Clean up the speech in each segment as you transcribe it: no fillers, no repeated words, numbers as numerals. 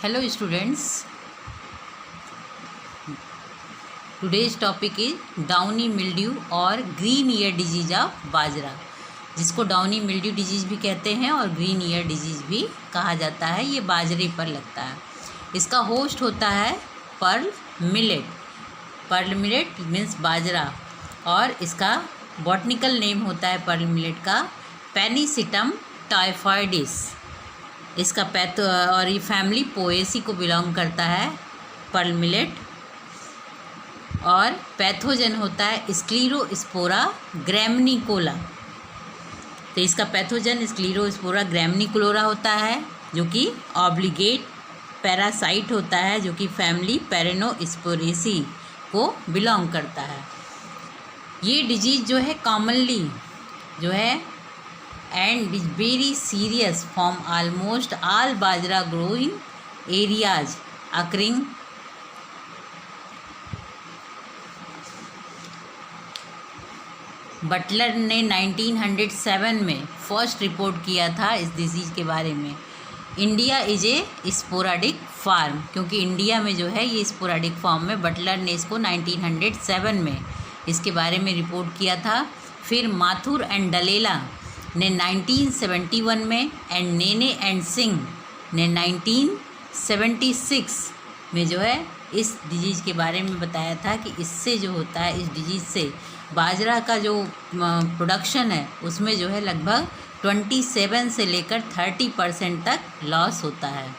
Hello students, today's topic is downy mildew और green ear disease of बाजरा, जिसको downy mildew disease भी कहते हैं और ग्रीन ईयर डिजीज़ भी कहा जाता है। ये बाजरे पर लगता है। इसका होस्ट होता है pearl millet. Pearl millet means bajra, और इसका बॉटनिकल नेम होता है पर्ल मिलेट का पेनिसिटम टाइफॉइडिस। इसका और ये फैमिली पोएसी को बिलोंग करता है पर्ल मिलेट, और पैथोजन होता है स्क्लीरोस्पोरा ग्रैमनिकोला। तो इसका पैथोजन स्क्लीरोस्पोरा ग्रैमनिकोला होता है, जो कि ऑब्लिगेट पैरासाइट होता है, जो कि फैमिली पेरेनोस्पोरेसी को बिलोंग करता है। ये डिजीज़ जो है कॉमनली जो है and is very serious from almost all bajra growing areas occurring Butler ने 1907 में फर्स्ट रिपोर्ट किया था इस डिजीज़ के बारे में। India is a sporadic form, क्योंकि इंडिया में जो है ये स्पोराडिक फॉर्म में बटलर ने इसको 1907 में इसके बारे में रिपोर्ट किया था। फिर माथुर एंड डलेला ने 1971 में एंड नेने एंड सिंह ने 1976 में जो है इस डिजीज़ के बारे में बताया था कि इससे जो होता है, इस डिजीज़ से बाजरा का जो प्रोडक्शन है उसमें जो है लगभग 27 से लेकर 30% तक लॉस होता है।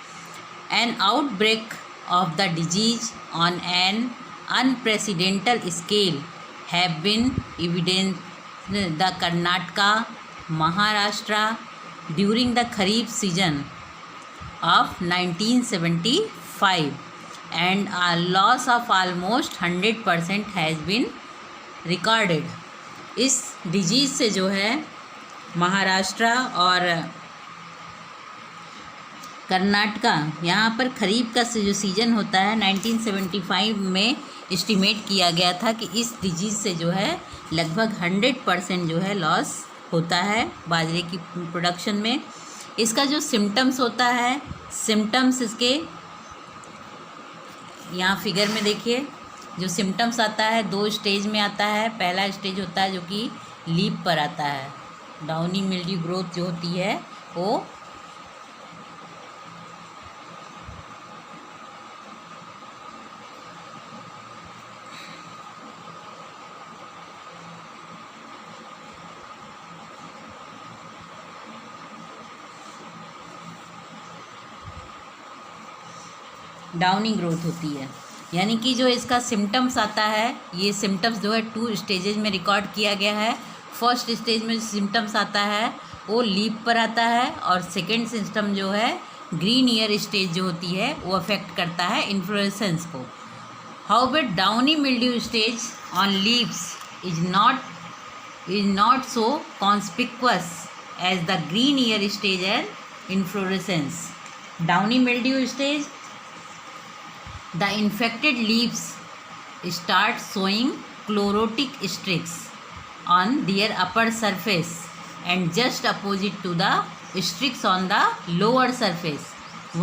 An outbreak of the disease on an unprecedented scale have been evidence the Karnataka Maharashtra during the kharif season of 1975 and a loss of almost 100% has been recorded। इस डिजीज़ से जो है महाराष्ट्र और कर्नाटका, यहाँ पर खरीफ का जो सीज़न होता है 1975 में एस्टिमेट किया गया था कि इस डिजीज़ से जो है लगभग 100% जो है लॉस होता है बाजरे की प्रोडक्शन में। इसका जो सिम्टम्स होता है, सिम्टम्स इसके यहाँ फिगर में देखिए, जो सिम्टम्स आता है 2 स्टेज में आता है। पहला स्टेज होता है जो कि लीफ पर आता है, डाउनी मिल्ड्यू ग्रोथ जो होती है वो डाउनी ग्रोथ होती है। यानी कि जो इसका सिम्टम्स आता है, ये सिम्टम्स जो है 2 स्टेजेज में रिकॉर्ड किया गया है। फर्स्ट स्टेज में सिम्टम्स आता है वो लीफ पर आता है, और सेकेंड सिम्टम जो है ग्रीन ईयर स्टेज जो होती है वो अफेक्ट करता है इन्फ्लोरेसेंस को। How but downy mildew stage on leaves is not so conspicuous as the green ear stage and inflorescence. Downy mildew stage, the infected leaves start showing chlorotic streaks on their upper surface and just opposite to the streaks on the lower surface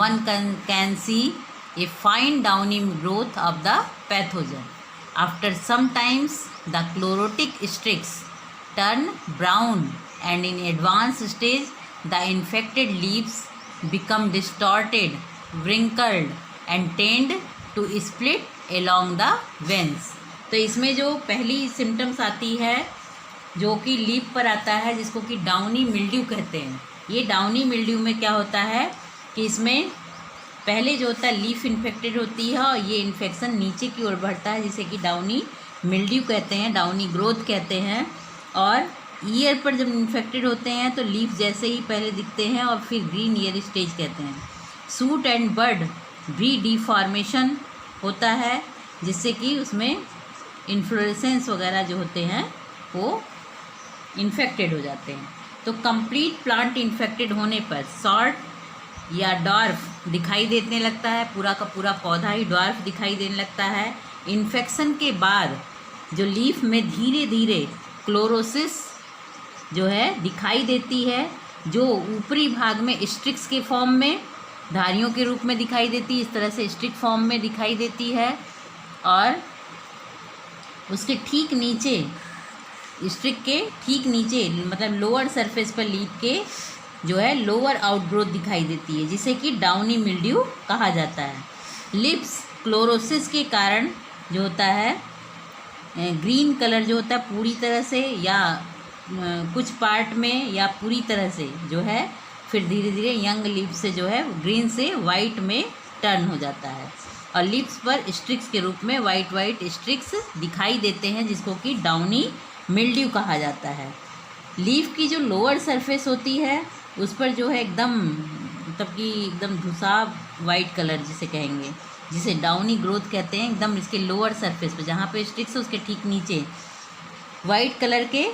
one can see a fine downy growth of the pathogen. After some times the chlorotic streaks turn brown, and in advanced stage the infected leaves become distorted, wrinkled and tend to split along the veins. तो इसमें जो पहली symptoms आती है जो कि leaf पर आता है, जिसको कि डाउनी मिल्ड्यू कहते हैं। ये डाउनी मिल्ड्यू में क्या होता है कि इसमें पहले जो होता है लीफ इन्फेक्टेड होती है, और ये इन्फेक्शन नीचे की ओर बढ़ता है, जिसे कि डाउनी मिल्ड्यू कहते हैं, डाउनी ग्रोथ कहते हैं। और ईयर पर जब इन्फेक्टेड होते हैं तो लीफ जैसे ही पहले दिखते हैं, और फिर ग्रीन ईयर स्टेज कहते हैं। सूट एंड बड भी डिफॉर्मेशन होता है, जिससे कि उसमें इन्फ्लोरेसेंस वगैरह जो होते हैं वो इन्फेक्टेड हो जाते हैं। तो कंप्लीट प्लांट इन्फेक्टेड होने पर शॉर्ट या डॉर्फ दिखाई देने लगता है, पूरा का पूरा पौधा ही डॉर्फ दिखाई देने लगता है। इन्फेक्शन के बाद जो लीफ में धीरे धीरे क्लोरोसिस जो है दिखाई देती है, जो ऊपरी भाग में स्ट्रिक्स के फॉर्म में धारियों के रूप में दिखाई देती है, इस तरह से स्टिक फॉर्म में दिखाई देती है। और उसके ठीक नीचे, स्टिक के ठीक नीचे मतलब लोअर सरफेस पर लीफ के जो है लोअर आउटग्रोथ दिखाई देती है, जिसे कि डाउनी मिल्ड्यू कहा जाता है। लिप्स क्लोरोसिस के कारण जो होता है ग्रीन कलर जो होता है पूरी तरह से या कुछ पार्ट में या पूरी तरह से जो है फिर धीरे धीरे यंग लीफ से जो है ग्रीन से वाइट में टर्न हो जाता है। और लिप्स पर स्ट्रिक्स के रूप में वाइट वाइट स्ट्रिक्स दिखाई देते हैं, जिसको कि डाउनी मिल्ड्यू कहा जाता है। लीफ की जो लोअर सरफेस होती है उस पर जो है एकदम मतलब कि एकदम धुसाब वाइट कलर जिसे कहेंगे, जिसे डाउनी ग्रोथ कहते हैं, एकदम इसके लोअर सरफेस पे जहाँ पे स्ट्रिक्स है उसके ठीक नीचे वाइट कलर के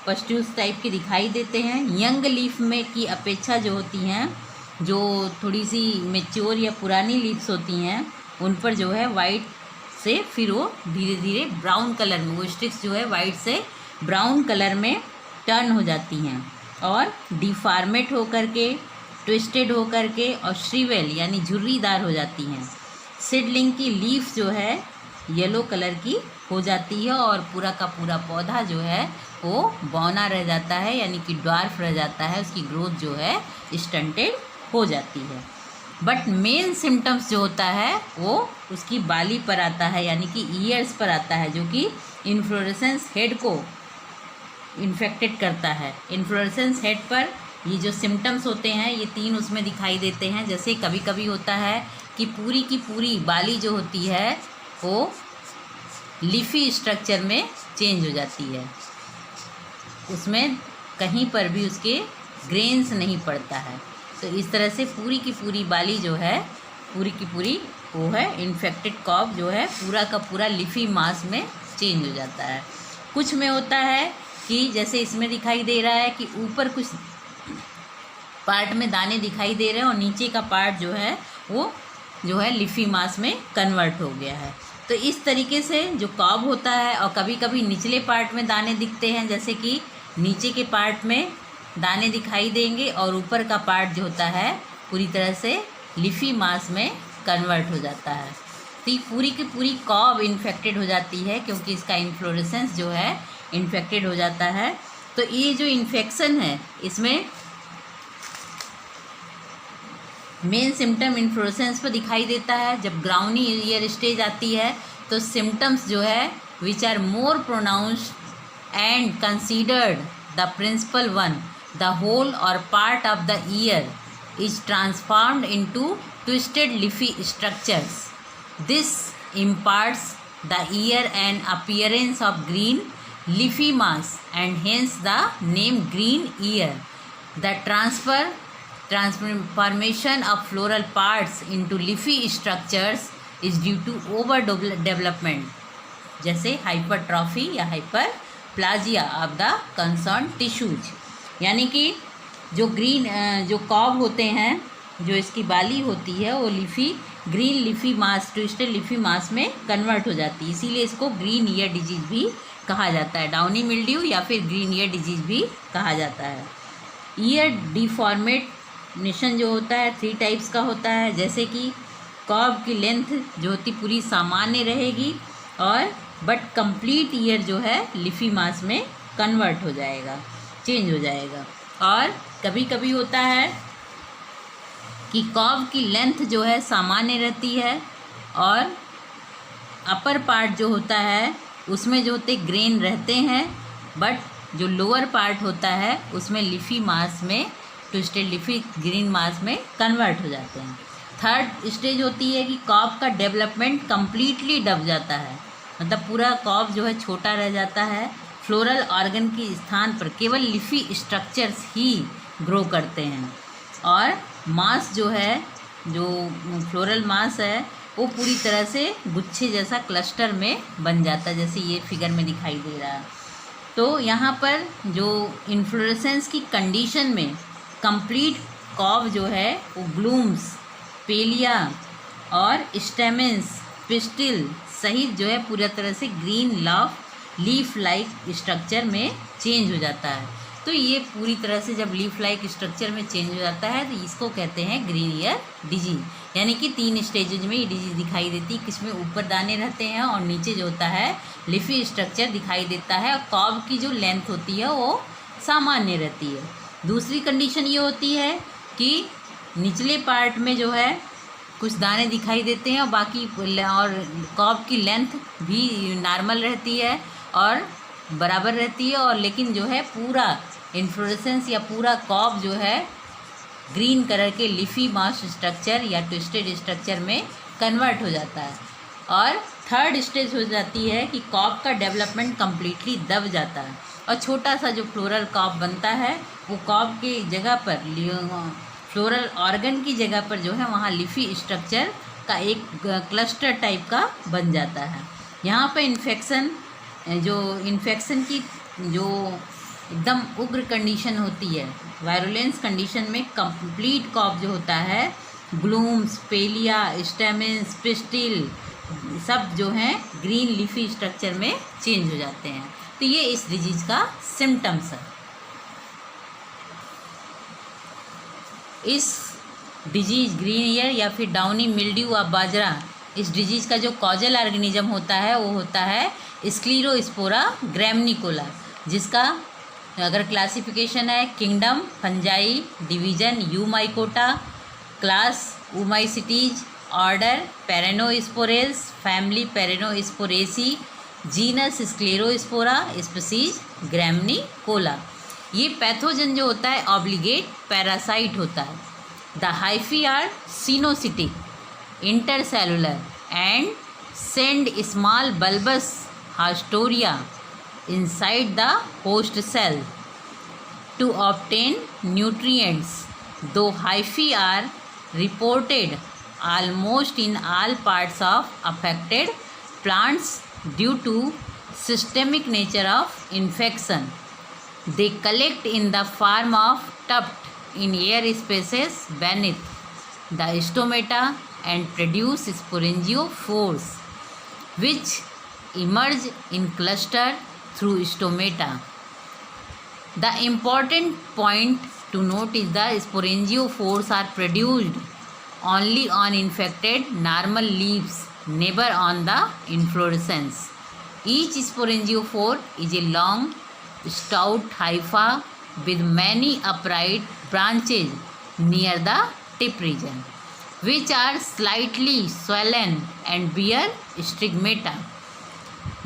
पस्ट्यूल्स टाइप के दिखाई देते हैं। यंग लीफ में की अपेक्षा जो होती हैं, जो थोड़ी सी मेच्योर या पुरानी लीव्स होती हैं, उन पर जो है वाइट से फिर वो धीरे धीरे ब्राउन कलर में, वो स्टिक्स जो है वाइट से ब्राउन कलर में टर्न हो जाती हैं और डिफॉर्मेट होकर के, ट्विस्टेड होकर के और श्रीवेल यानी झुर्रीदार हो जाती हैं। सीडलिंग की लीफ जो है येलो कलर की हो जाती है और पूरा का पूरा पौधा जो है वो बौना रह जाता है, यानी कि ड्वार्फ रह जाता है, उसकी ग्रोथ जो है स्टंटेड हो जाती है। बट मेन सिम्टम्स जो होता है वो उसकी बाली पर आता है, यानी कि ईयर्स पर आता है, जो कि इन्फ्लोरेसेंस हेड को इन्फेक्टेड करता है। इन्फ्लोरेसेंस हेड पर ये जो सिम्टम्स होते हैं ये 3 उसमें दिखाई देते हैं। जैसे कभी कभी होता है कि पूरी की पूरी बाली जो होती है वो लीफी स्ट्रक्चर में चेंज हो जाती है, उसमें कहीं पर भी उसके ग्रेन्स नहीं पड़ता है। तो इस तरह से पूरी की पूरी बाली जो है पूरी की पूरी वो है इन्फेक्टेड कॉब जो है पूरा का पूरा लीफी मास में चेंज हो जाता है। कुछ में होता है कि जैसे इसमें दिखाई दे रहा है कि ऊपर कुछ पार्ट में दाने दिखाई दे रहे हैं और नीचे का पार्ट जो है वो जो है लीफी मास में कन्वर्ट हो गया है। तो इस तरीके से जो कॉब होता है, और कभी कभी निचले पार्ट में दाने दिखते हैं, जैसे कि नीचे के पार्ट में दाने दिखाई देंगे और ऊपर का पार्ट जो होता है पूरी तरह से लीफी मास में कन्वर्ट हो जाता है। तो ये पूरी की पूरी कॉब इन्फेक्टेड हो जाती है क्योंकि इसका इन्फ्लोरेसेंस जो है इन्फेक्टेड हो जाता है। तो ये जो इन्फेक्शन है इसमें मेन सिम्टम इन्फ्लोरेसेंस पर दिखाई देता है। जब ग्राउनी ईयर स्टेज आती है तो सिम्टम्स जो है which are more pronounced and considered the principal one, the whole or part of the ear is transformed into twisted leafy structures. This imparts the ear an appearance of green leafy mass and hence the name green ear. The transformation of floral parts into leafy structures is due to overdevelopment, जैसे hypertrophy या hyperplasia of the concerned tissues। यानी कि जो जो cob होते हैं, जो इसकी बाली होती है वो ग्रीन लीफी मास, ट्विस्टेड लीफी मास में कन्वर्ट हो जाती है, इसीलिए इसको ग्रीन ईयर डिजीज़ भी कहा जाता है। डाउनी मिल्ड्यू या फिर ग्रीन ईयर डिजीज़ भी कहा जाता है। ईयर डिफॉर्मेशन जो होता है 3 टाइप्स का होता है, जैसे कि कॉब की लेंथ जो होती पूरी सामान्य रहेगी और बट कंप्लीट ईयर जो है लीफी मास में कन्वर्ट हो जाएगा, चेंज हो जाएगा। और कभी कभी होता है कि कॉब की लेंथ जो है सामान्य रहती है और अपर पार्ट जो होता है उसमें जो होते ग्रेन रहते हैं, बट जो लोअर पार्ट होता है उसमें लीफी मास में ट्विस्टेड लीफी ग्रीन मास में कन्वर्ट हो जाते हैं। थर्ड स्टेज होती है कि कॉब का डेवलपमेंट कम्प्लीटली दब जाता है, मतलब पूरा कॉब जो है छोटा रह जाता है। फ्लोरल ऑर्गन के स्थान पर केवल लीफी स्ट्रक्चर्स ही ग्रो करते हैं और मास जो है, जो फ्लोरल मास है वो पूरी तरह से गुच्छे जैसा क्लस्टर में बन जाता है, जैसे ये फिगर में दिखाई दे रहा है। तो यहाँ पर जो इन्फ्लोरेसेंस की कंडीशन में कंप्लीट कॉब जो है वो ग्लूम्स, पेलिया और स्टेमेंस, पिस्टिल सहित जो है पूरी तरह से ग्रीन लीफ लाइक स्ट्रक्चर में चेंज हो जाता है। तो ये पूरी तरह से जब लीफ लाइक स्ट्रक्चर में चेंज हो जाता है तो इसको कहते हैं ग्रीन ईयर डिजीज। यानी कि 3 स्टेजेज में ये डिजीज दिखाई देती है, किसमें ऊपर दाने रहते हैं और नीचे जो होता है लिफी स्ट्रक्चर दिखाई देता है, और कॉब की जो लेंथ होती है वो सामान्य रहती है। दूसरी कंडीशन ये होती है कि निचले पार्ट में जो है कुछ दाने दिखाई देते हैं और बाकी और कॉब की लेंथ भी नॉर्मल रहती है और बराबर रहती है, और लेकिन जो है पूरा इन्फ्लोरेसेंस या पूरा कॉब जो है ग्रीन कलर के लिफी मास स्ट्रक्चर या ट्विस्टेड स्ट्रक्चर में कन्वर्ट हो जाता है। और थर्ड स्टेज हो जाती है कि कॉब का डेवलपमेंट कम्प्लीटली दब जाता है और छोटा सा जो फ्लोरल कॉब बनता है वो कॉब की जगह पर फ्लोरल ऑर्गन की जगह पर जो है वहाँ लिफी स्ट्रक्चर का एक क्लस्टर टाइप का बन जाता है। यहाँ पर इन्फेक्शन की जो एकदम उग्र कंडीशन होती है, वायरुलेंस कंडीशन में कंप्लीट कॉब जो होता है ग्लूम्स, पेलिया, स्टेमेंस, पिस्टिल सब जो हैं ग्रीन लीफी स्ट्रक्चर में चेंज हो जाते हैं। तो ये इस डिजीज़ का सिम्टम्स है। इस डिजीज़ ग्रीन ईयर या फिर डाउनी मिल्ड्यू ऑफ बाजरा, इस डिजीज़ का जो कॉजल ऑर्गेनिज्म होता है वो होता है स्क्लीरोस्पोरा ग्रैमनिकोला, जिसका अगर क्लासिफिकेशन है kingdom fungi, division Eumycota, class Oomycetes, order Peronosporales, family Peronosporaceae, genus Sclerospora, species graminicola. ये पैथोजन जो होता है ऑब्लिगेट पैरासाइट होता है। The hyphae are coenocytic, intercellular and send small bulbous haustoria inside the host cell to obtain nutrients, though hyphae are reported almost in all parts of affected plants due to systemic nature of infection. They collect in the form of tuft in air spaces beneath the stomata and produce sporangiophores which emerge in cluster through stomata. The important point to note is the sporangiophores are produced only on infected normal leaves, never on the inflorescence. Each sporangiophore is a long, stout hypha with many upright branches near the tip region, which are slightly swollen and bear stigmata.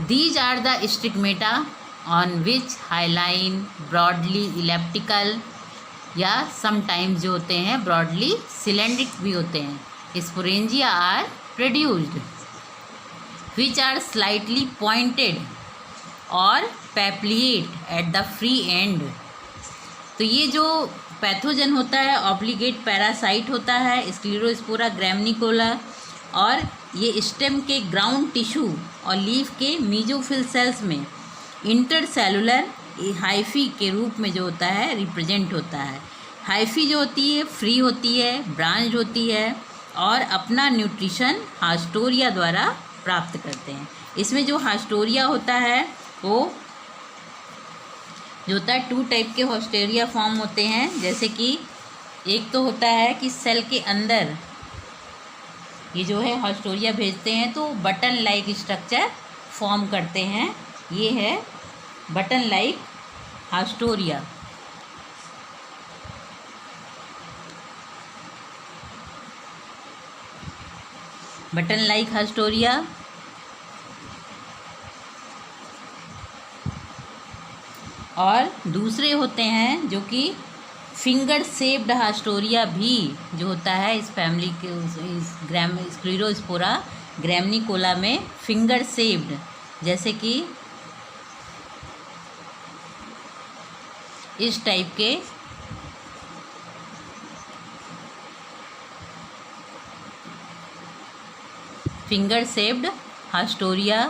These are the stigmata on which hyaline, broadly elliptical या sometimes जो होते हैं broadly cylindric भी होते हैं sporangia are produced, which are slightly pointed or papillate at the free end. तो ये जो पैथोजन होता है ऑब्लिगेट पैरासाइट होता है स्क्लेरोस्पोरा ग्रैमनिकोला, और ये स्टेम के ग्राउंड टिश्यू और लीफ के मीजोफिल सेल्स में इंटरसेलुलर हाइफी के रूप में जो होता है रिप्रेजेंट होता है। हाइफी जो होती है फ्री होती है, ब्रांच होती है और अपना न्यूट्रिशन हास्टोरिया द्वारा प्राप्त करते हैं। इसमें जो हास्टोरिया होता है वो जो होता है 2 टाइप के हास्टोरिया फॉर्म होते हैं, जैसे कि एक तो होता है कि सेल के अंदर ये जो है हास्टोरिया भेजते हैं तो बटन लाइक स्ट्रक्चर फॉर्म करते हैं। ये है बटन लाइक हास्टोरिया। बटन लाइक हास्टोरिया और दूसरे होते हैं जो कि फिंगर शेप्ड हास्टोरिया भी जो होता है इस फैमिली के इस स्क्लेरोस्पोरा ग्रैमनिकोला में फिंगर शेप्ड, जैसे कि इस टाइप के फिंगर शेप्ड हास्टोरिया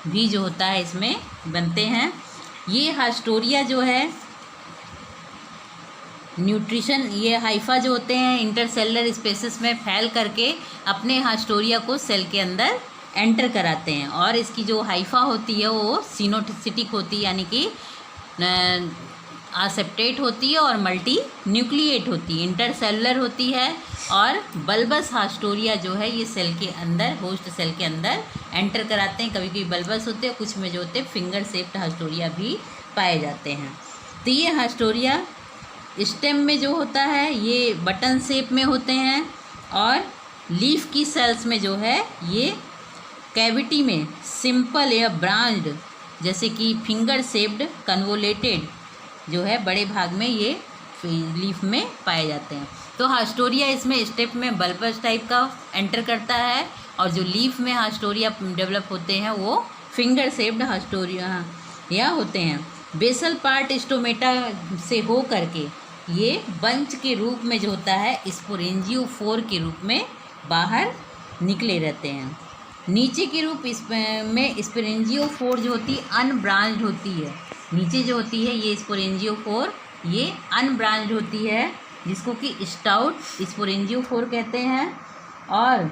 भी जो होता है इसमें बनते हैं। ये हास्टोरिया जो है न्यूट्रिशन, ये हाइफा जो होते हैं इंटरसेलुलर स्पेसेस में फैल करके अपने हास्टोरिया को सेल के अंदर एंटर कराते हैं। और इसकी जो हाइफा होती है वो सिनोसिटिक होती है, यानी कि आसेप्टेट होती है और मल्टी न्यूक्लिएट होती है, इंटरसेलुलर होती है। और बल्बस हास्टोरिया जो है ये सेल के अंदर, होस्ट सेल के अंदर एंटर कराते हैं। कभी कभी बल्बस होते हैं, कुछ में जो होते हैं फिंगर शेप्ड हास्टोरिया भी पाए जाते हैं। तो ये हास्टोरिया स्टेम में जो होता है ये बटन शेप में होते हैं, और लीफ की सेल्स में जो है ये कैविटी में सिंपल या ब्रांच्ड, जैसे कि फिंगर शेप्ड कन्वोलेटेड जो है बड़े भाग में ये लीफ में पाए जाते हैं। तो हास्टोरिया इसमें स्टेप में बल्बस टाइप का एंटर करता है, और जो लीफ में हास्टोरिया डेवलप होते हैं वो फिंगर शेप्ड हास्टोरिया या होते हैं। बेसल पार्ट स्टोमेटा से हो करके ये बंच के रूप में जो होता है स्पोरेंजियोफोर के रूप में बाहर निकले रहते हैं। नीचे के रूप में स्पोरेंजियोफोर जो होती है अनब्रांच्ड होती है। नीचे जो होती है ये स्पोरेंजियोफोर ये अनब्रांच्ड होती है, जिसको कि स्टाउट स्पोरेंजियोफोर कहते हैं। और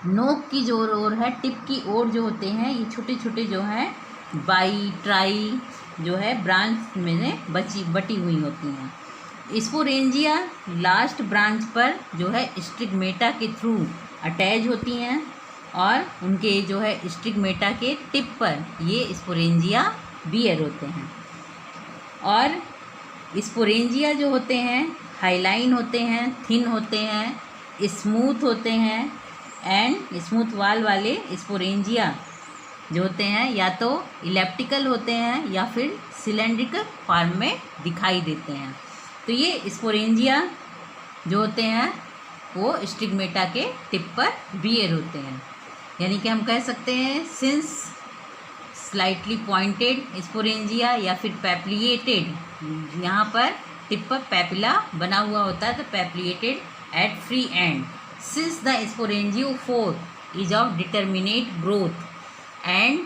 नोक की जो ओर है, टिप की ओर जो होते हैं ये छोटे छोटे जो हैं बाई ट्राई जो है ब्रांच में बटी हुई होती हैं। स्पोरेंजिया लास्ट ब्रांच पर जो है स्टिग्मेटा के थ्रू अटैच होती हैं, और उनके जो है स्टिग्मेटा के टिप पर ये स्पोरेंजिया बियर होते हैं। और स्पोरेंजिया जो होते हैं हाईलाइन होते हैं, थिन होते हैं, स्मूथ होते हैं, एंड स्मूथ वाल वाले स्पोरेंजिया जो होते हैं या तो इलेप्टिकल होते हैं या फिर सिलेंड्रिकल फॉर्म में दिखाई देते हैं। तो ये स्पोरेंजिया जो होते हैं वो स्टिग्मेटा के टिप पर बियर होते हैं, यानी कि हम कह सकते हैं सिंस स्लाइटली पॉइंटेड स्पोरेंजिया या फिर पैप्लिएटेड, यहाँ पर टिप पर पैपिला बना हुआ होता है तो papillated at free end. Since the sporangiophore is of determinate growth and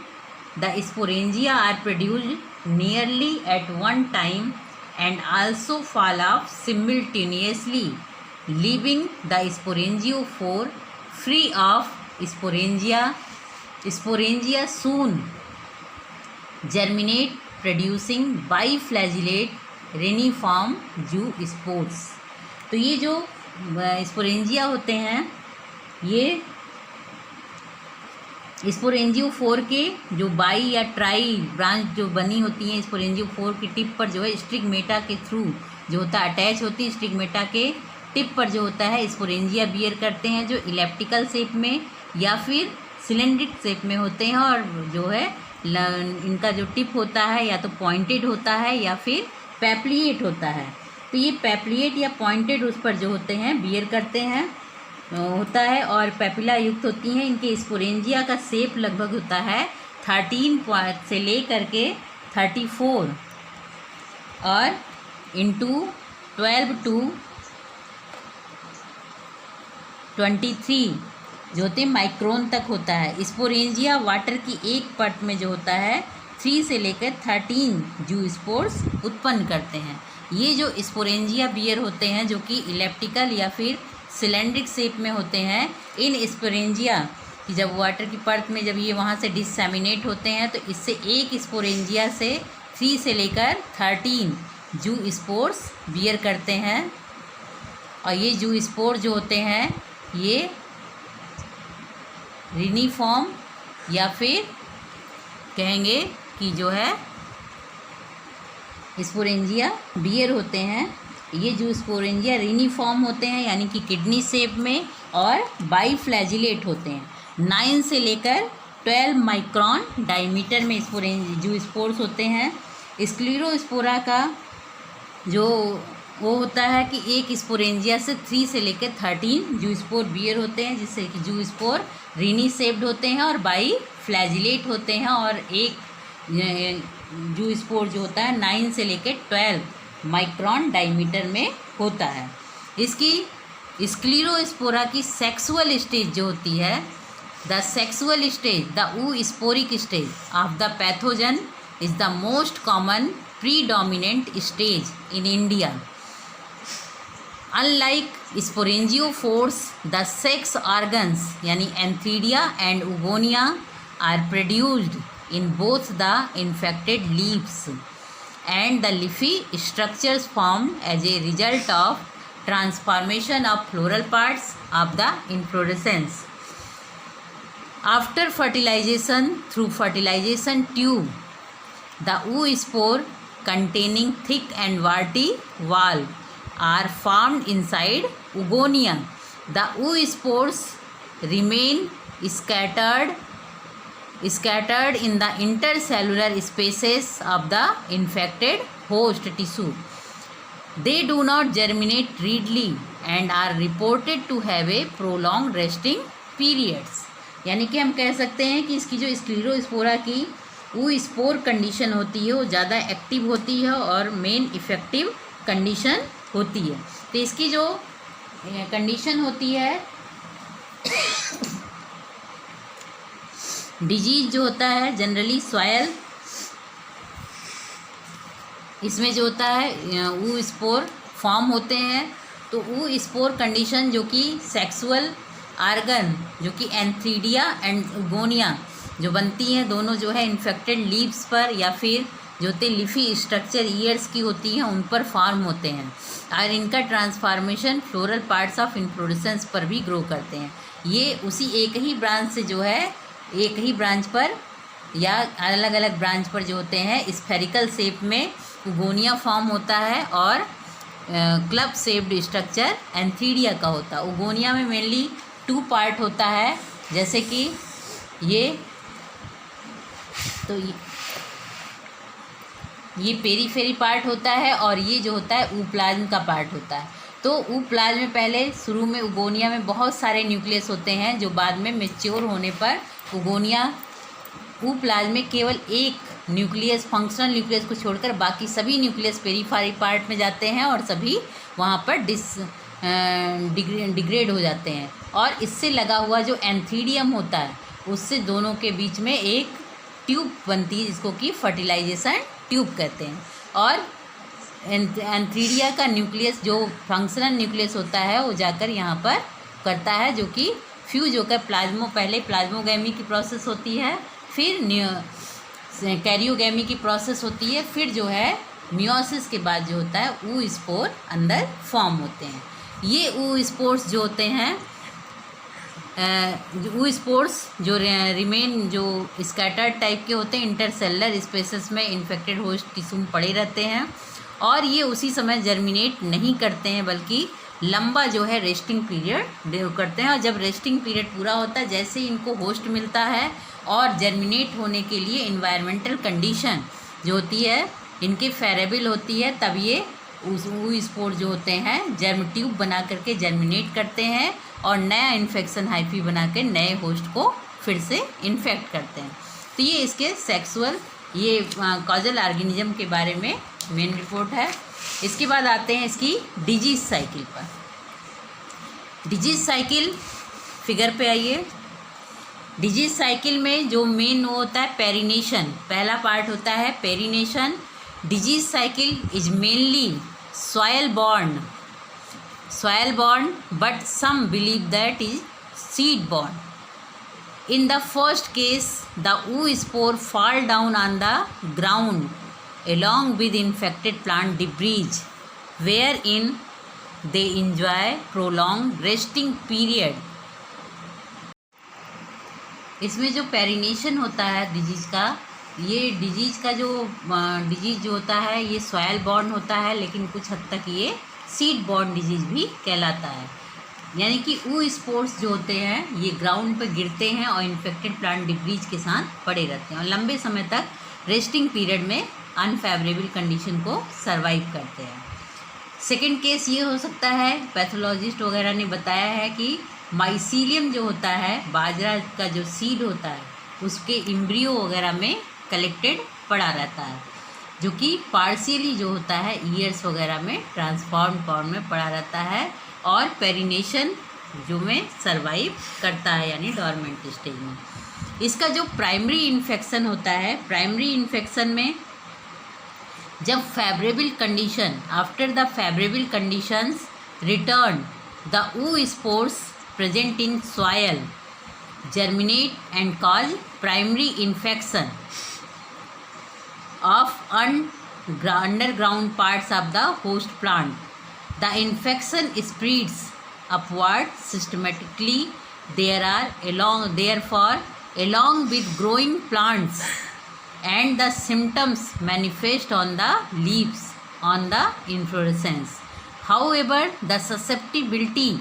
the sporangia are produced nearly at one time and also fall off simultaneously, leaving the sporangiophore free of sporangia. Sporangia soon germinate, producing biflagellate reniform zoospores। तो ये जो sporangia होते हैं ये sporangiophore के जो by या try branch जो बनी होती हैं स्पोरेंजियोफोर की टिप पर जो है स्टिग्मेटा के थ्रू जो होता है अटैच होती है, स्टिग्मेटा के टिप पर जो होता है स्पोरेंजिया बियर करते हैं, जो इलेप्टिकल शेप में या फिर सिलेंड्रिक शेप में होते हैं। और जो है इनका जो टिप होता है या तो पॉइंटेड होता है या फिर पैप्लिएट होता है। तो ये पैप्लिएट या पॉइंटेड उस पर जो होते हैं बियर करते हैं होता है, और पैपिला युक्त होती हैं। इनके स्पोरेंजिया का शेप लगभग होता है 13 से ले करके 34 और इंटू 12 to 23 जो होते हैं माइक्रोन तक होता है। स्पोरेंजिया वाटर की एक परत में जो होता है 3 से लेकर 13 जूस्पोर्स उत्पन्न करते हैं। ये जो स्पोरेंजिया बियर होते हैं जो कि इलेप्टिकल या फिर सिलेंड्रिक शेप में होते हैं, इन स्पोरेंजिया कि जब वाटर की परत में जब ये वहाँ से डिससेमिनेट होते हैं तो इससे एक स्पोरेंजिया से 3 से लेकर 13 जूस्पोर्स बियर करते हैं। और ये जूस्पोर जो होते हैं ये रिनीफॉर्म या फिर कहेंगे कि जो है स्पोरेंजिया बियर होते हैं। ये जो स्पोरेंजिया रिनीफॉर्म होते हैं यानी कि किडनी शेप में और बाईफ्लैजिलेट होते हैं। 9 से लेकर 12 माइक्रोन डायमीटर में जो स्पोर्स होते हैं। स्क्लेरोस्पोरा का जो वो होता है कि एक स्पोरेंजिया से 3 से लेकर 13 जूस्पोर बियर होते हैं, जिससे कि जूस्पोर रिनी शेप्ड होते हैं और बाई फ्लैजिलेट होते हैं। और एक जूस्पोर जो होता है 9 से लेकर 12 माइक्रोन डायमीटर में होता है। इसकी स्क्लेरोस्पोरा की सेक्सुअल स्टेज जो होती है, the sexual stage the oosporic stage of the pathogen is the most common predominant stage in India. Unlike sporangiophores the sex organs यानी antheridia and oogonia are produced in both the infected leaves and the leafy structures formed as a result of transformation of floral parts of the inflorescence. After fertilization through fertilization tube, the oospore containing thick and warty valve are formed inside oogonia. The oospores remain scattered in the intercellular spaces of the infected host tissue. They do not germinate readily and are reported to have a prolonged resting periods. यानी कि हम कह सकते हैं कि इसकी जो स्क्लेरोस्पोरा की oospore कंडीशन होती है वो ज़्यादा एक्टिव होती है और मेन इफेक्टिव कंडीशन होती है। तो इसकी जो कंडीशन होती है डिजीज जो होता है जनरली सॉयल, इसमें जो होता है oospore फॉर्म होते हैं। तो oospore कंडीशन जो कि सेक्सुअल आर्गन जो कि एंथीडिया एंड उगोनिया जो बनती हैं दोनों जो है इन्फेक्टेड लीव्स पर या फिर जो होते लिफी स्ट्रक्चर ईयर्स की होती हैं उन पर फॉर्म होते हैं और इनका transformation floral parts of inflorescence पर भी ग्रो करते हैं। ये उसी एक ही ब्रांच से जो है एक ही ब्रांच पर या अलग अलग ब्रांच पर जो होते हैं स्फेरिकल शेप में उगोनिया फॉर्म होता है और क्लब शेप्ड स्ट्रक्चर एंथीडिया का होता है। उगोनिया में मेनली 2 पार्ट होता है, जैसे कि ये पेरीफेरी पार्ट होता है और ये जो होता है ऊप्लाज्म का पार्ट होता है। तो ऊप्लाज्म में पहले शुरू में उगोनिया में बहुत सारे न्यूक्लियस होते हैं जो बाद में मैच्योर होने पर ऊप्लाज्म में केवल एक न्यूक्लियस फंक्शनल न्यूक्लियस को छोड़कर बाकी सभी न्यूक्लियस पेरीफेरी पार्ट में जाते हैं और सभी वहाँ पर डिग्रेड हो जाते हैं। और इससे लगा हुआ जो एंथीडियम होता है उससे दोनों के बीच में एक ट्यूब बनती है जिसको कि फर्टिलाइजेशन ट्यूब कहते हैं। और एंथीडिया का न्यूक्लियस जो फंक्शनल न्यूक्लियस होता है वो जाकर यहाँ पर करता है जो कि फ्यूज होकर पहले प्लाज्मोगैमी की प्रोसेस होती है, फिर कैरियोगैमी की प्रोसेस होती है, फिर जो है मियोसिस के बाद जो होता है oospore अंदर फॉर्म होते हैं। ये oospores जो होते हैं oospores जो रिमेन जो स्कैटर्ड टाइप के होते हैं इंटरसेलुलर स्पेसेस में इन्फेक्टेड होस्ट टिश्यू में पड़े रहते हैं और ये उसी समय जर्मिनेट नहीं करते हैं बल्कि लंबा जो है रेस्टिंग पीरियड करते हैं। और जब रेस्टिंग पीरियड पूरा होता है जैसे इनको होस्ट मिलता है और जर्मिनेट होने के लिए इन्वायरमेंटल कंडीशन जो होती है इनके फेरेबल होती है, तब ये oospore जो होते हैं जर्म ट्यूब बना करके जर्मिनेट करते हैं और नया इन्फेक्शन हाइफी बना के नए होस्ट को फिर से इन्फेक्ट करते हैं। तो ये इसके सेक्सुअल ये कॉजल ऑर्गेनिज्म के बारे में मेन रिपोर्ट है। इसके बाद आते हैं इसकी डिजीज साइकिल पर। डिजीज साइकिल फिगर पे आइए। डिजीज साइकिल में जो मेन वो होता है पेरिनेशन, पहला पार्ट होता है perennation. Disease cycle is mainly soil borne but some believe that is seed borne. In the first case the oospore fall down on the ground along with infected plant debris wherein they enjoy prolonged resting period. इसमें जो perennation होता है disease का, ये disease का जो disease जो होता है ये सॉयल बॉर्न होता है लेकिन कुछ हद तक ये सीड बॉर्न डिजीज़ भी कहलाता है। यानी कि oospores जो होते हैं ये ग्राउंड पर गिरते हैं और इन्फेक्टेड प्लांट डिब्रीज के साथ पड़े रहते हैं और लंबे समय तक रेस्टिंग पीरियड में अनफेवरेबल कंडीशन को सर्वाइव करते हैं। सेकेंड केस ये हो सकता है, पैथोलॉजिस्ट वगैरह ने बताया है कि माइसीलियम जो होता है बाजरा का जो सीड होता है उसके एम्ब्रियो वगैरह में कलेक्टेड पड़ा रहता है जो कि पार्शियली जो होता है ईयर्स वगैरह में ट्रांसफॉर्म फॉर्म में पड़ा रहता है और पेरिनेशन जो में सर्वाइव करता है यानी डॉर्मेंट स्टेज में। इसका जो प्राइमरी इन्फेक्शन होता है, प्राइमरी इन्फेक्शन में जब favourable condition after the favourable conditions return, the oospores present in soil germinate and cause primary infection of underground parts of the host plant. The infection spreads upward systematically. Therefore, along with growing plants, and the symptoms manifest on the leaves, on the inflorescence. However, the susceptibility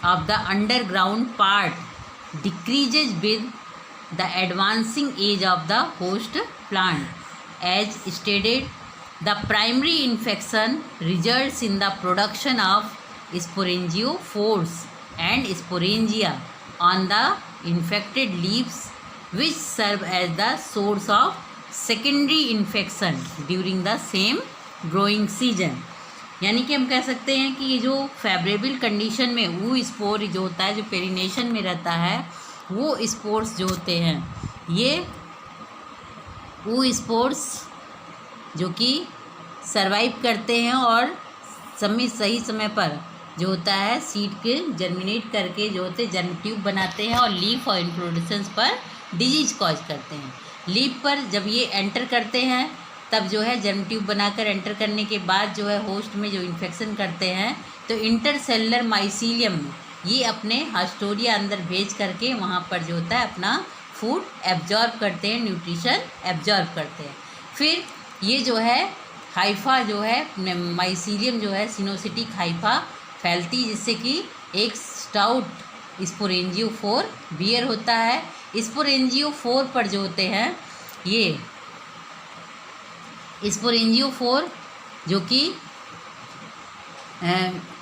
of the underground part decreases with the advancing age of the host plant. As stated, the primary infection results in the production of sporangiophores and sporangia on the infected leaves, which serve as the source of secondary infection during the same growing season. यानी कि हम कह सकते हैं कि ये जो favourable condition में वो स्पोर जो होता है, जो पेरिनेशन में रहता है, वो स्पोर्स जो होते हैं, ये वो स्पोर्स जो कि सरवाइव करते हैं और सही समय पर जो होता है सीड के जर्मिनेट करके जो होते हैं जर्म ट्यूब बनाते हैं और लीफ और इन्फ्लोरेसेंस पर डिजीज कॉज करते हैं। लीफ पर जब ये एंटर करते हैं तब जो है जर्म ट्यूब बनाकर एंटर करने के बाद जो है होस्ट में जो इन्फेक्शन करते हैं, तो इंटरसेलुलर माइसीलियम ये अपने हास्टोरिया अंदर भेज करके वहाँ पर जो होता है अपना फूड एब्जॉर्ब करते हैं, न्यूट्रिशन एब्जॉर्ब करते हैं। फिर ये जो है हाइफा जो है माइसीलियम जो है सिनोसिटिक हाइफा फैलती, जिससे कि एक स्टाउट स्पोरेंजियोफोर बियर होता है। स्पोरेंजियोफोर पर जो होते हैं ये स्पोरेंजियोफोर जो कि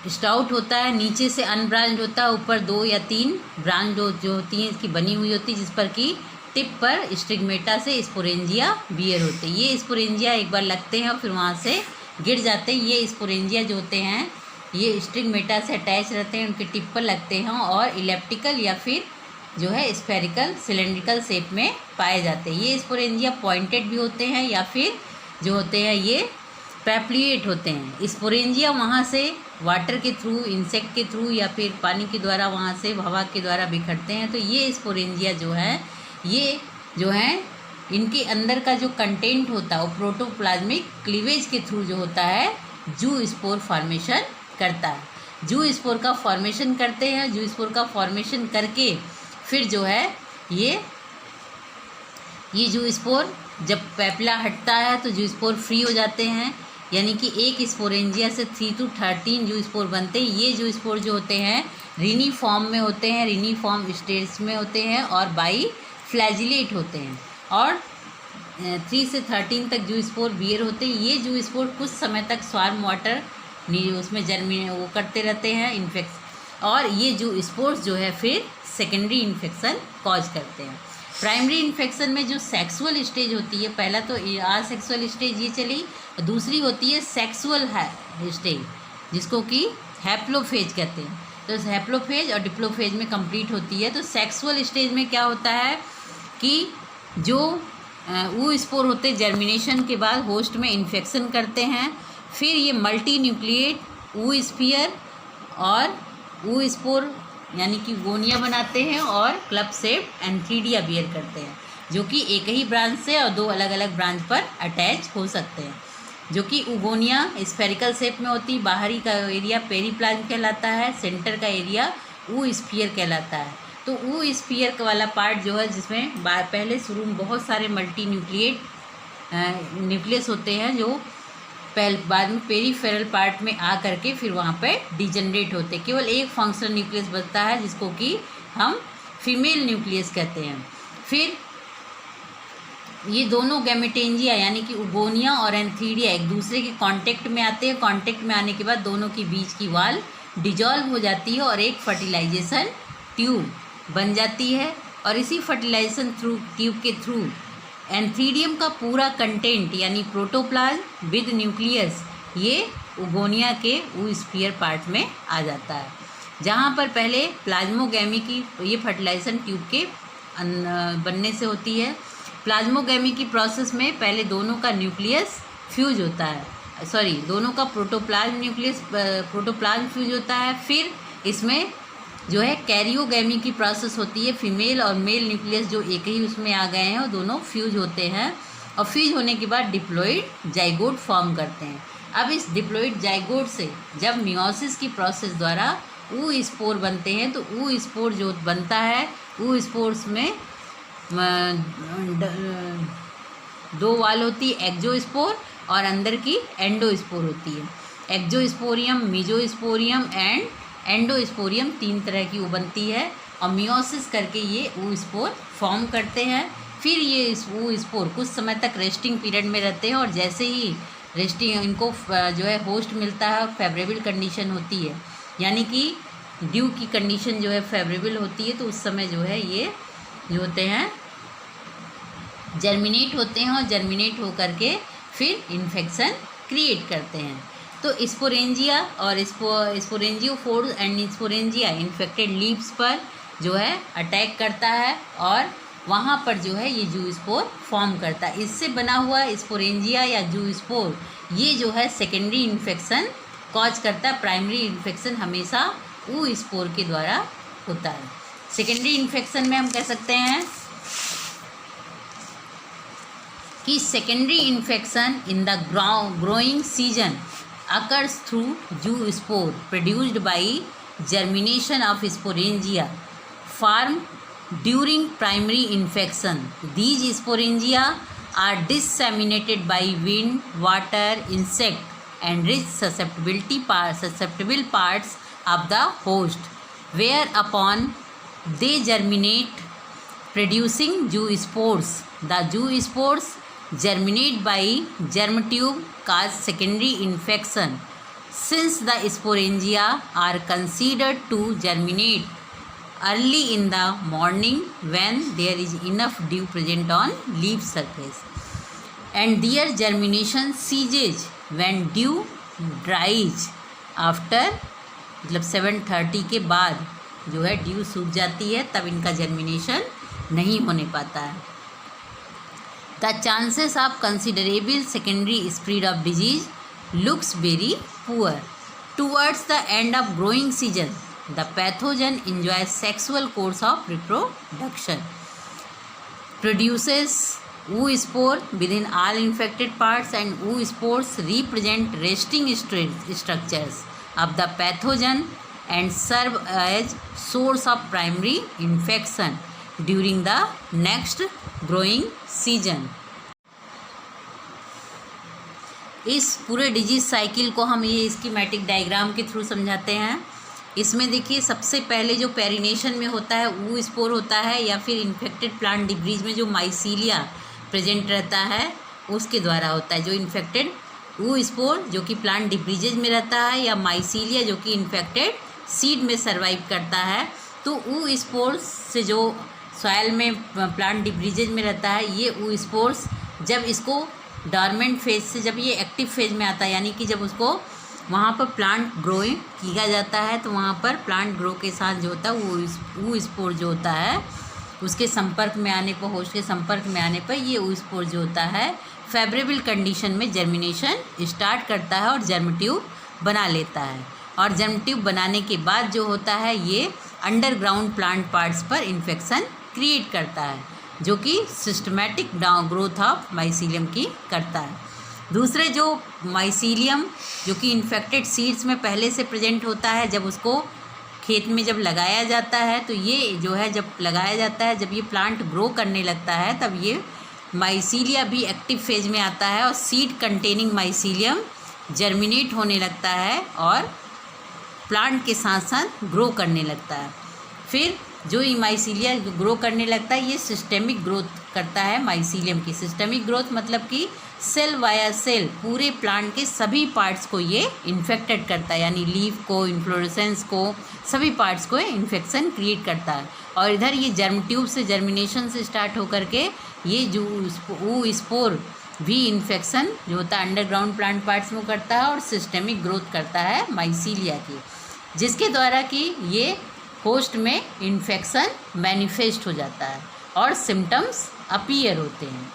स्टाउट होता है, नीचे से अनब्रांच्ड होता है, ऊपर 2 या 3 ब्रांच जो होती हैं इसकी बनी हुई होती है, जिस पर कि टिप पर स्टिग्मेटा से स्पोरेंजिया बियर होते हैं। ये स्पोरेंजिया एक बार लगते हैं और फिर वहाँ से गिर जाते हैं। ये स्पोरेंजिया जो होते हैं ये स्टिग्मेटा से अटैच रहते हैं, उनके टिप पर लगते हैं और इलेप्टिकल या फिर जो है स्फेरिकल सिलेंड्रिकल शेप में पाए जाते हैं। ये स्पोरेंजिया पॉइंटेड भी होते हैं या फिर जो होते हैं ये पैप्लिएट होते हैं। स्पोरेंजिया वहाँ से वाटर के थ्रू, इंसेक्ट के थ्रू या फिर पानी के द्वारा वहाँ से हवा के द्वारा बिखरते हैं। तो ये स्पोरेंजिया जो है ये जो है इनके अंदर का जो कंटेंट होता है वो प्रोटोप्लाज्मिक क्लीवेज के थ्रू जो होता है जू स्पोर फॉर्मेशन करता है। जू स्पोर का फॉर्मेशन करते हैं। जू स्पोर का फॉर्मेशन करके फिर जो है ये जू स्पोर जब पैपला हटता है तो जू स्पोर फ्री हो जाते हैं, यानी कि एक स्पोरेंजिया से 3 to 13 जू स्पोर बनते हैं। ये जू स्पोर जो होते हैं रिनी फॉर्म में होते हैं, रिनी फॉर्म स्टेज में होते हैं और बाई फ्लैजिलेट होते हैं और 3 से 13 तक जू स्पोर बियर होते हैं। ये जू स्पोर कुछ समय तक स्वार्म वाटर उसमें वो करते रहते हैं इन्फेक्शन, और ये जू स्पोर्स जो है फिर सेकेंडरी इन्फेक्शन कॉज करते हैं। प्राइमरी इन्फेक्शन में जो सेक्सुअल स्टेज होती है, पहला तो आसेक्सुअल स्टेज ये चली, दूसरी होती है सेक्सुअल स्टेज जिसको कि हैप्लोफेज कहते हैं। तो हैप्लोफेज और डिप्लोफेज में कंप्लीट होती है। तो सेक्सुअल स्टेज में क्या होता है कि जो वो स्पोर होते जर्मिनेशन के बाद होस्ट में इन्फेक्शन करते हैं, फिर ये मल्टी न्यूक्लिएट वो स्फीयर और वो स्पोर यानी कि गोनिया बनाते हैं और क्लब शेप एंथीडिया बियर करते हैं, जो कि एक ही ब्रांच से और 2 अलग अलग ब्रांच पर अटैच हो सकते हैं। जो कि उगोनिया स्फेरिकल शेप में होती, बाहरी का एरिया पेरीप्लाज्म कहलाता है, सेंटर का एरिया वो स्फीयर कहलाता है। तो वो स्फीयर वाला पार्ट जो है जिसमें पहले शुरू में बहुत सारे मल्टी न्यूक्लियस होते हैं जो बाद में पेरीफेरल पार्ट में आ करके फिर वहाँ पे डिजनरेट होते हैं। केवल एक फंक्शनल न्यूक्लियस बचता है जिसको कि हम फीमेल न्यूक्लियस कहते हैं। फिर ये दोनों गैमेटेंजिया यानी कि उगोनिया और एंथीडिया एक दूसरे के कांटेक्ट में आते हैं। कांटेक्ट में आने के बाद दोनों के बीच की वॉल डिजॉल्व हो जाती है और एक फर्टिलाइजेशन ट्यूब बन जाती है, और इसी फर्टिलाइजेशन ट्यूब के थ्रू एंथीडियम का पूरा कंटेंट यानी प्रोटोप्लाज्म विद न्यूक्लियस ये उगोनिया के स्फीयर पार्ट में आ जाता है, जहाँ पर पहले प्लाज्मोगैमी की ये फर्टिलाइजेशन ट्यूब के बनने से होती है। प्लाज्मोगैमी की प्रोसेस में पहले दोनों का न्यूक्लियस फ्यूज होता है। सॉरी दोनों का प्रोटोप्लाज्म न्यूक्लियस प्रोटोप्लाज्म फ्यूज होता है। फिर इसमें जो है कैरियोगैमी की प्रोसेस होती है, फीमेल और मेल न्यूक्लियस जो एक ही उसमें आ गए हैं और दोनों फ्यूज होते हैं और फ्यूज होने के बाद डिप्लॉइड जाइगोट फॉर्म करते हैं। अब इस डिप्लॉइड जाइगोट से जब मियोसिस की प्रोसेस द्वारा ऊ स्पोर बनते हैं तो ऊ स्पोर जो बनता है ऊ स्पोर्स में दो वाल होती है, एक्जोस्पोर और अंदर की एंडोस्पोर होती है। एक्जोस्पोरियम, मीजोस्पोरियम एंड एंडोस्पोरियम 3 तरह की वो बनती है और मियोसिस करके ये ऊ स्पोर फॉर्म करते हैं। फिर ये ऊ स्पोर कुछ समय तक रेस्टिंग पीरियड में रहते हैं और जैसे ही रेस्टिंग इनको जो है होस्ट मिलता है और फेवरेबल कंडीशन होती है, यानी कि ड्यू की कंडीशन जो है फेवरेबल होती है, तो उस समय जो है ये जो होते हैं जर्मिनेट होते हैं और जर्मिनेट होकर के फिर इन्फेक्शन क्रिएट करते हैं। तो स्पोरेंजिया और स्पोरेंजियोफोर्स एंड स्पोरेंजिया इन्फेक्टेड लीव्स पर जो है अटैक करता है और वहाँ पर जो है ये जू स्पोर फॉर्म करता है। इससे बना हुआ स्पोरेंजिया या जू स्पोर ये जो है सेकेंडरी इन्फेक्शन कॉज करता है। प्राइमरी इन्फेक्शन हमेशा ऊ स्पोर के द्वारा होता है। सेकेंडरी इन्फेक्शन में हम कह सकते हैं कि secondary infection in the growing season occurs through zoospore produced by germination of sporangia formed during primary infection. These sporangia are disseminated by wind, water, insect, and reach susceptible parts of the host, whereupon they germinate, producing zoospores. The zoospores germinate by germ tube cause secondary infection. Since the sporangia are considered to germinate early in the morning when there is enough dew present on leaf surface, and their germination ceases when dew dries after मतलब 7:30 के बाद जो है due सूख जाती है, तब इनका जर्मिनेशन नहीं होने पाता है। The chances of considerable secondary spread of disease looks very poor. Towards the end of growing season, the pathogen enjoys sexual course of reproduction, produces oospore within all infected parts, and oospores represent resting structures of the pathogen and serve as source of primary infection during the next growing season. इस पूरे disease cycle को हम ये schematic diagram के through समझाते हैं। इसमें देखिए सबसे पहले जो पेरिनेशन में होता है वो स्पोर होता है या फिर इन्फेक्टेड प्लांट डिब्रीज में जो माइसीलिया प्रेजेंट रहता है उसके द्वारा होता है। जो इन्फेक्टेड वो स्पोर जो कि प्लांट डिब्रीजेज में रहता है या माइसीलिया जो कि इन्फेक्टेड सीड में सर्वाइव करता है, तो वो स्पोर्स से जो सॉयल में प्लांट डिब्रीजेज में रहता है ये वो स्पोर्स जब इसको डॉर्मेंट फेज से जब ये एक्टिव फेज में आता है, यानी कि जब उसको वहाँ पर प्लांट ग्रोइंग किया जाता है तो वहाँ पर प्लांट ग्रो के साथ जो होता है वो स्पोर जो होता है उसके संपर्क में आने पर, होस्ट के संपर्क में आने पर ये वो स्पोर जो होता है फेवरेबल कंडीशन में जर्मिनेशन स्टार्ट करता है और जर्म ट्यूब बना लेता है। और जर्म ट्यूब बनाने के बाद जो होता है ये अंडरग्राउंड प्लांट पार्ट्स पर इन्फेक्शन क्रिएट करता है जो कि सिस्टमैटिक ग्रोथ ऑफ माइसीलियम की करता है। दूसरे जो माइसीलियम जो कि इन्फेक्टेड सीड्स में पहले से प्रेजेंट होता है, जब उसको खेत में जब लगाया जाता है तो ये जो है जब लगाया जाता है, जब ये प्लांट ग्रो करने लगता है तब ये माइसीलिया भी एक्टिव फेज में आता है और सीड कंटेनिंग माइसीलियम जर्मिनेट होने लगता है और प्लांट के साथ साथ ग्रो करने लगता है। फिर जो ये माइसीलिया ग्रो करने लगता है ये सिस्टेमिक ग्रोथ करता है। माइसीलियम की सिस्टेमिक ग्रोथ मतलब कि सेल वाया सेल पूरे प्लांट के सभी पार्ट्स को ये इन्फेक्टेड करता है, यानी लीफ को, इन्फ्लोरेसेंस को, सभी पार्ट्स को इन्फेक्शन क्रिएट करता है। और इधर ये जर्म ट्यूब से जर्मिनेशन से स्टार्ट होकर के ये जो वो स्पोर भी इन्फेक्शन जो होता है अंडरग्राउंड प्लांट पार्ट्स में करता है और सिस्टेमिक ग्रोथ करता है माइसीलिया की, जिसके द्वारा कि ये होस्ट में इन्फेक्शन मैनिफेस्ट हो जाता है और सिम्टम्स अपीयर होते हैं।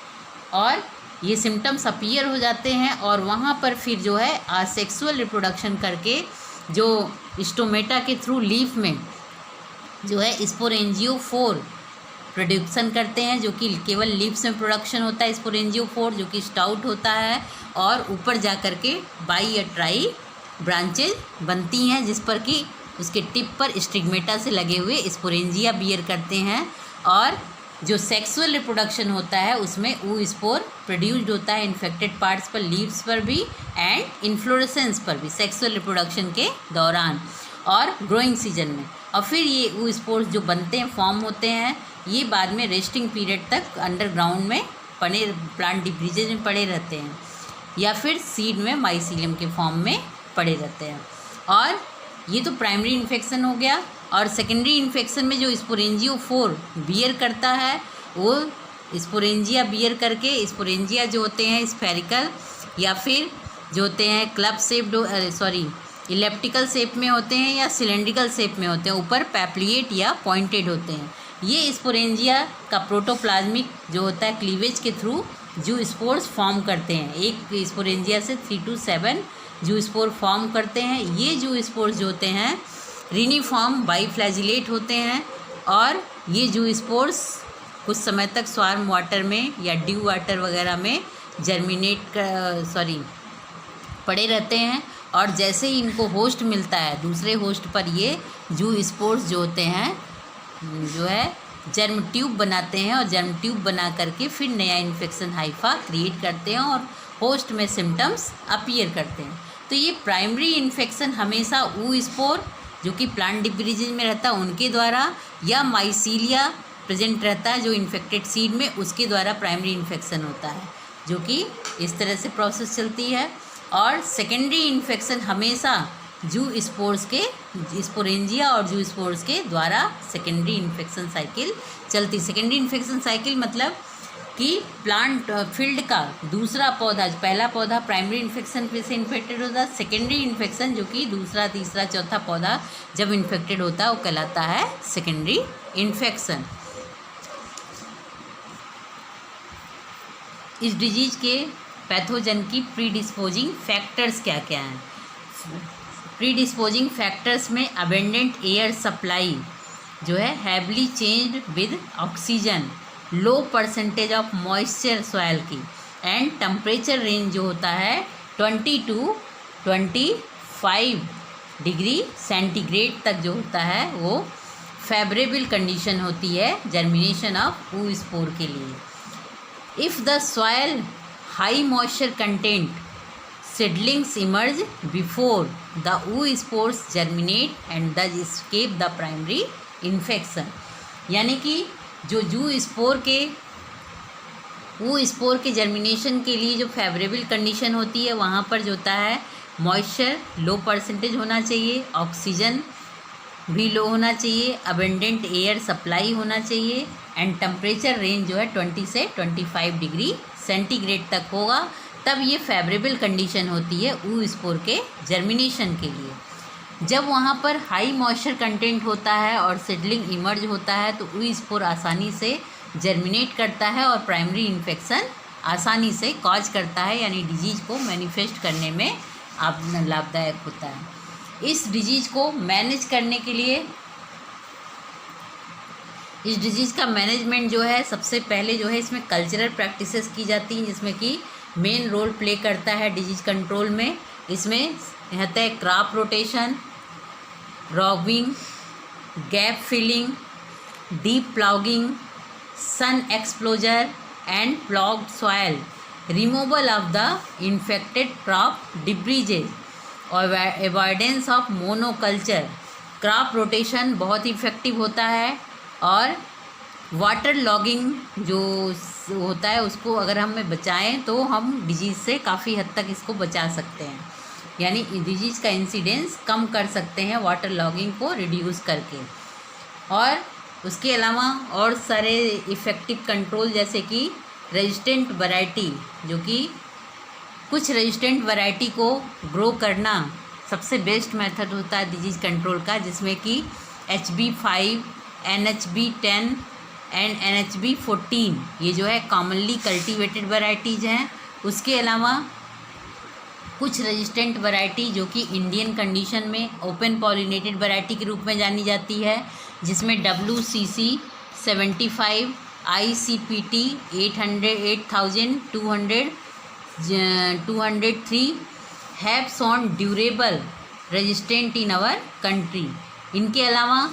और ये सिम्टम्स अपीयर हो जाते हैं और वहाँ पर फिर जो है आसेक्सुअल रिप्रोडक्शन करके जो स्टोमेटा के थ्रू लीफ में जो है स्पोरेंजियोफोर प्रोडक्शन करते हैं, जो कि केवल लीव्स में प्रोडक्शन होता है स्पोरेंजियोफोर, जो कि स्टाउट होता है और ऊपर जा कर के बाई या ट्राई ब्रांचेज बनती हैं, जिस पर कि उसके टिप पर स्टिग्मेटा से लगे हुए स्पोरेंजिया बियर करते हैं। और जो सेक्सुअल रिप्रोडक्शन होता है उसमें वो स्पोर प्रोड्यूस्ड होता है इन्फेक्टेड पार्ट्स पर, लीव्स पर भी एंड इन्फ्लोरेसेंस पर भी सेक्सुअल रिप्रोडक्शन के दौरान और ग्रोइंग सीजन में। और फिर ये वो स्पोर्स जो बनते हैं, फॉर्म होते हैं, ये बाद में रेस्टिंग पीरियड तक अंडरग्राउंड में पड़े, प्लांट डिब्रीजेज में पड़े रहते हैं या फिर सीड में माइसीलियम के फॉर्म में पड़े रहते हैं। और ये तो प्राइमरी इन्फेक्शन हो गया। और सेकेंडरी इन्फेक्शन में जो स्पोरेंजियोफोर बियर करता है वो स्पोरेंजिया बियर करके, स्पोरेंजिया जो होते हैं स्फेरिकल या फिर जो होते हैं क्लब शेप्ड इलेप्टिकल शेप में होते हैं या सिलेंड्रिकल शेप में होते हैं, ऊपर पैप्लिएट या पॉइंटेड होते हैं। ये स्पोरेंजिया का प्रोटोप्लाज्मिक जो होता है क्लीवेज के थ्रू जो स्पोर्स फॉर्म करते हैं, एक स्पोरेंजिया से 3 to 7 जो स्पोर फॉर्म करते हैं। ये जो स्पोर्स जो होते हैं रिनिफॉर्म बाईफ्लैजिलेट होते हैं और ये जो स्पोर्स कुछ समय तक स्वार्म वाटर में या ड्यू वाटर वगैरह में पड़े रहते हैं। और जैसे ही इनको होस्ट मिलता है दूसरे होस्ट पर, ये जू स्पोर्स जो होते हैं जो है जर्म ट्यूब बनाते हैं और जर्म ट्यूब बना करके फिर नया इन्फेक्शन हाइफा क्रिएट करते हैं और होस्ट में सिम्टम्स अपीयर करते हैं। तो ये प्राइमरी इन्फेक्शन हमेशा ऊ स्पोर जो कि प्लांट डिब्रीजेज में रहता है उनके द्वारा या माइसीलिया प्रेजेंट रहता है जो इन्फेक्टेड सीड में, उसके द्वारा प्राइमरी इन्फेक्शन होता है, जो कि इस तरह से प्रोसेस चलती है। और सेकेंडरी इन्फेक्शन हमेशा जू स्पोर्स के, स्पोरेंजिया और जू स्पोर्स के द्वारा सेकेंडरी इन्फेक्शन साइकिल चलती। सेकेंडरी इन्फेक्शन साइकिल मतलब कि प्लांट फील्ड का दूसरा पौधा, पहला पौधा प्राइमरी इन्फेक्शन से इन्फेक्टेड होता है, सेकेंडरी इन्फेक्शन जो कि दूसरा तीसरा चौथा पौधा जब इन्फेक्टेड होता है वो कहलाता है सेकेंडरी इन्फेक्शन। इस डिजीज के पैथोजन की प्रीडिस्पोजिंग फैक्टर्स क्या क्या हैं? प्रीडिस्पोजिंग फैक्टर्स में अबेंडेंट एयर सप्लाई जो है, heavily changed with oxygen, low percentage of moisture soil की, एंड टेम्परेचर रेंज जो होता है 20 to 25 डिग्री सेंटीग्रेड तक जो होता है वो फेवरेबल कंडीशन होती है जर्मिनेशन ऑफ ऊ स्पोर के लिए। If the soil high moisture content seedlings emerge before the ooh spores germinate and thus escape the primary infection। यानी कि जो जू स्पोर के जर्मिनेशन के लिए जो फेवरेबल कंडीशन होती है वहाँ पर जो होता है मॉइस्चर लो परसेंटेज होना चाहिए, ऑक्सीजन भी लो होना चाहिए, अबेंडेंट एयर सप्लाई होना चाहिए एंड टेम्परेचर रेंज जो है 20 से 25 डिग्री सेंटीग्रेड तक होगा, तब ये फेवरेबल कंडीशन होती है ऊ स्पोर के जर्मिनेशन के लिए। जब वहाँ पर हाई मॉइस्चर कंटेंट होता है और सीडलिंग इमर्ज होता है तो ऊ स्पोर आसानी से जर्मिनेट करता है और प्राइमरी इन्फेक्शन आसानी से कॉज करता है, यानी डिजीज को मैनिफेस्ट करने में लाभदायक होता है। इस डिजीज को मैनेज करने के लिए, इस डिजीज का मैनेजमेंट जो है सबसे पहले जो है इसमें कल्चरल प्रैक्टिसेस की जाती हैं, जिसमें कि मेन रोल प्ले करता है डिजीज कंट्रोल में। इसमें रहता है crop rotation, roguing, gap filling, deep ploughing, sun exposure and ploughed soil, removal of the infected crop debris or avoidance of monoculture. Crop rotation बहुत इफेक्टिव होता है और वाटर लॉगिंग जो होता है उसको अगर हमें बचाएं तो हम डिजीज़ से काफ़ी हद तक इसको बचा सकते हैं, यानी डिजीज़ का इंसिडेंस कम कर सकते हैं वाटर लॉगिंग को रिड्यूस करके। और उसके अलावा और सारे इफ़ेक्टिव कंट्रोल जैसे कि रेजिस्टेंट वैरायटी, जो कि कुछ रेजिस्टेंट वैरायटी को ग्रो करना सबसे बेस्ट मेथड होता है डिजीज़ कंट्रोल का, जिसमें कि HB5, NHB10, एंड NHB 14, ये जो है कॉमनली कल्टीवेटेड वैरायटीज़ हैं। उसके अलावा कुछ रेजिस्टेंट वैरायटी जो कि इंडियन कंडीशन में ओपन पॉलिनेटेड वैरायटी के रूप में जानी जाती है, जिसमें WCC 75, ICPT 8203 have shown durable resistant in our country. इनके अलावा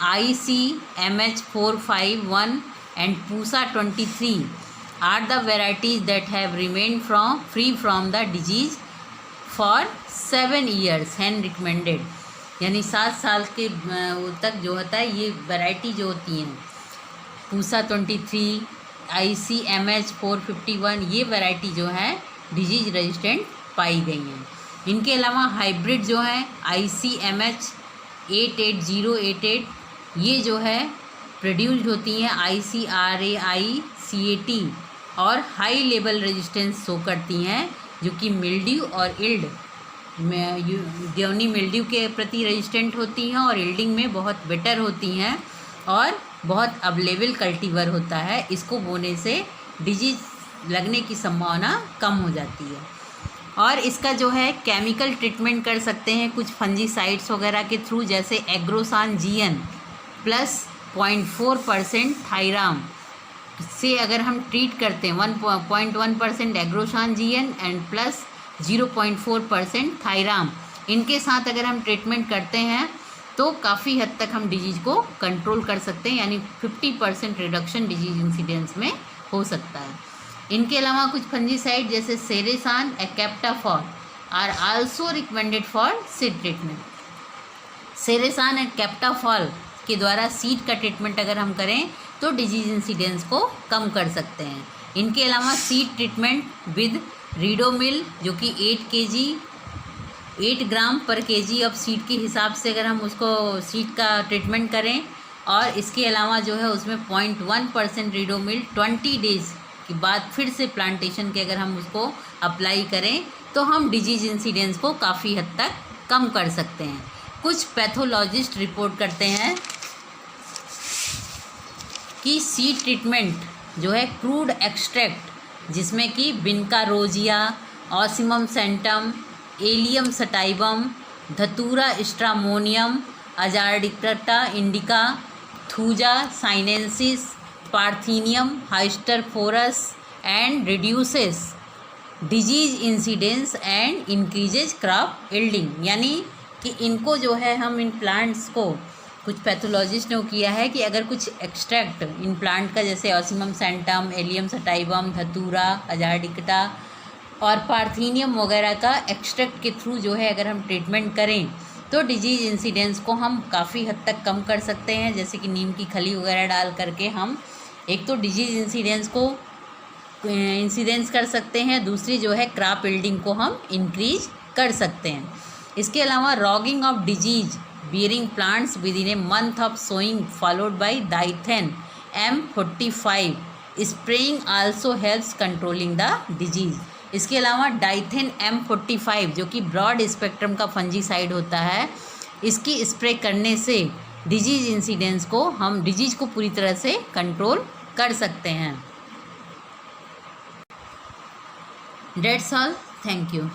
ICMH 451 and Pusa 23 are the varieties that have remained free from the disease for 7 years and recommended, यानी 7 साल के तक जो होता है ये वैरायटी जो होती हैं पूसा 23, ICMH 451, ये वैरायटी जो है डिजीज रेजिस्टेंट पाई गई हैं। इनके अलावा हाइब्रिड जो है ICMH 88088, ये जो है प्रोड्यूस्ड होती हैं ICRAI CAT और हाई लेवल रेजिस्टेंस शो करती हैं, जो कि मिल्ड्यू और इल्ड में डेवनी मिल्ड्यू के प्रति रेजिस्टेंट होती हैं और इल्डिंग में बहुत बेटर होती हैं और बहुत अवेलेबल कल्टीवर होता है। इसको बोने से डिजीज लगने की संभावना कम हो जाती है। और इसका जो है केमिकल ट्रीटमेंट कर सकते हैं कुछ फंजीसाइड्स वगैरह के थ्रू, जैसे एग्रोसान GN प्लस 0.4% थायराम से अगर हम ट्रीट करते हैं 1.1% एग्रोसान GN एंड प्लस 0.4% थायराम, इनके साथ अगर हम ट्रीटमेंट करते हैं तो काफ़ी हद तक हम डिजीज़ को कंट्रोल कर सकते हैं, यानी 50% रिडक्शन डिजीज इंसिडेंस में हो सकता है। इनके अलावा कुछ फंजीसाइड जैसे Ceresan and captafol are also recommended for seed treatment. Ceresan and captafol के द्वारा सीड का ट्रीटमेंट अगर हम करें तो डिजीज इंसिडेंस को कम कर सकते हैं। इनके अलावा सीड ट्रीटमेंट विद रीडोमिल, जो कि 8 ग्राम पर केजी ऑफ सीड के हिसाब से अगर हम उसको सीड का ट्रीटमेंट करें, और इसके अलावा जो है उसमें 0.1% रीडोमिल 20 डेज़ के बाद फिर से प्लांटेशन के अगर हम उसको अप्लाई करें तो हम डिजीज इंसिडेंस को काफ़ी हद तक कम कर सकते हैं। कुछ पैथोलॉजिस्ट रिपोर्ट करते हैं कि सीड ट्रीटमेंट जो है क्रूड एक्सट्रैक्ट, जिसमें कि Vinca rosea, Ocimum sanctum, Allium sativum, Datura stramonium, अजार्डिक्टा indica, Thuja sinensis, Parthenium hysterophorus and reduces disease incidence and increases crop yielding. यानी कि इनको जो है हम इन प्लांट्स को, कुछ पैथोलॉजिस्ट ने किया है कि अगर कुछ एक्सट्रैक्ट इन प्लांट का जैसे ऑसिमम सेंटम, एलियम सटाइबम, धतूरा, अजार्डिक्टा और पार्थीनियम वगैरह का एक्सट्रैक्ट के थ्रू जो है अगर हम ट्रीटमेंट करें तो डिजीज इंसिडेंस को हम काफ़ी हद तक कम कर सकते हैं। जैसे कि नीम की खली वगैरह डाल करके हम एक तो डिजीज इंसिडेंस कर सकते हैं, दूसरी जो है क्रॉप यील्डिंग को हम इंक्रीज कर सकते हैं। इसके अलावा ragging of disease bearing plants within a month of sowing followed by Dithen M45 spraying also helps controlling the disease। इसके अलावा डाइथेन M45 जो कि ब्रॉड स्पेक्ट्रम का फंजीसाइड होता है, इसकी स्प्रे करने से डिजीज इंसिडेंस को हम डिजीज को पूरी तरह से कंट्रोल कर सकते हैं। That's all, thank you.